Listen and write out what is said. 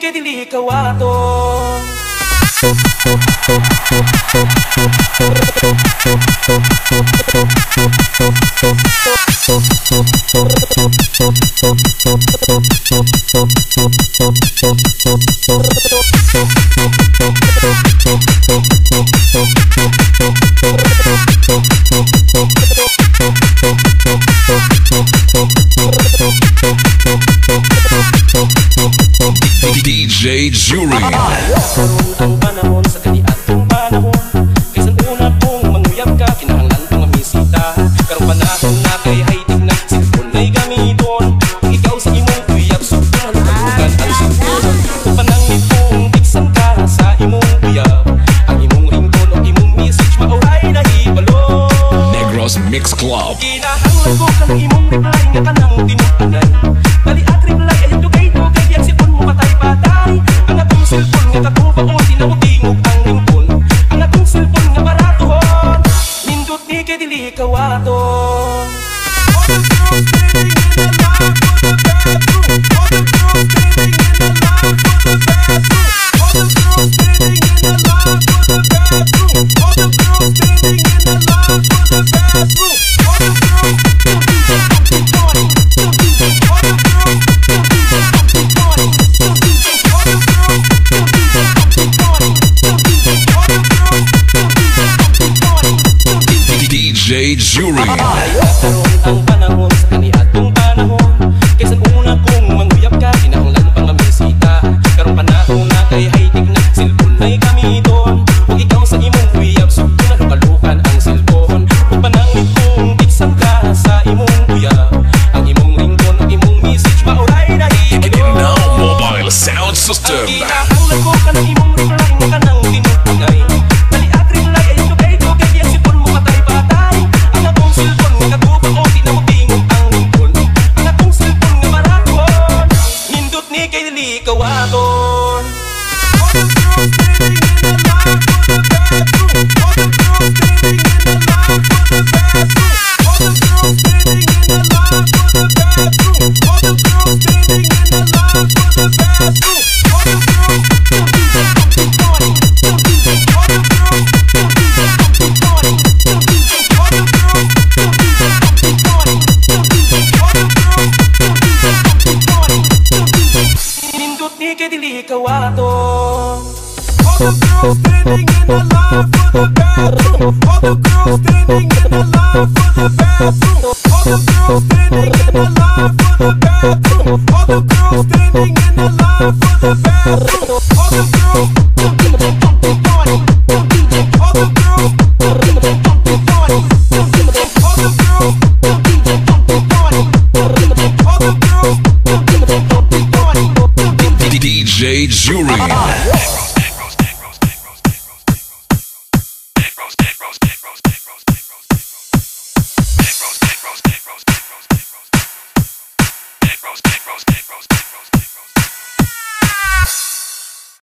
kay dili kawaton. DJ Jury. Ang panahon sa kaniadtong panahon, kaysa una kong manguyab ka, kinahanglan kong mamisita. Karong panahon na kay high-tech na cellphone ay gamiton. Kung ikaw sa imong uyab, sobrang kalugan ang cellphone. Kung panangit kong tiksan ka sa imong uyab, ang imong ringtone o imong message mauray na hibalo. Negros Mix Club. Kinahanglan ko kang imong reply nga kanang tinutunan. Dali at reply ay dugay-dugay yan cellphone mo patay-patay. Ang atong cellphone nga katupaon, tinamutingog ang ringtone. Ang atong cellphone nga baratuhon, nindot ni kay dili kawaton. DJ Jury. Ang panahon sa kaniadtong panahon, kaysa una kong manguyab ka, kinahanglan pang mamisita. Karong panahon na kay high-tech na cellphone ay gamiton. Kung ikaw sa imong uyab, sobrang kalukan ang cellphone. Kung panangit kong tiksan ka sa imong uyab, ang imong ringtone o imong message mauray na hibalo. Now Mobile Sound System. Kinahanglan ko ka ng imong reply nga kanang tinutugay. Dali at reply ay dugay-dugay yan cellphone mo patay-patay. Ang atong cellphone nga katupaon, tinamutingog ang ringtone. Ang atong cellphone nga baratuhon, nindot ni kay dili kawaton. Nindot ni kay dili kawaton. All the girls standing in the line for the bathroom. All the girls standing in the line for the bathroom. All the girls standing in the line for the bathroom. All the girls standing in the line for the bathroom. All the girls.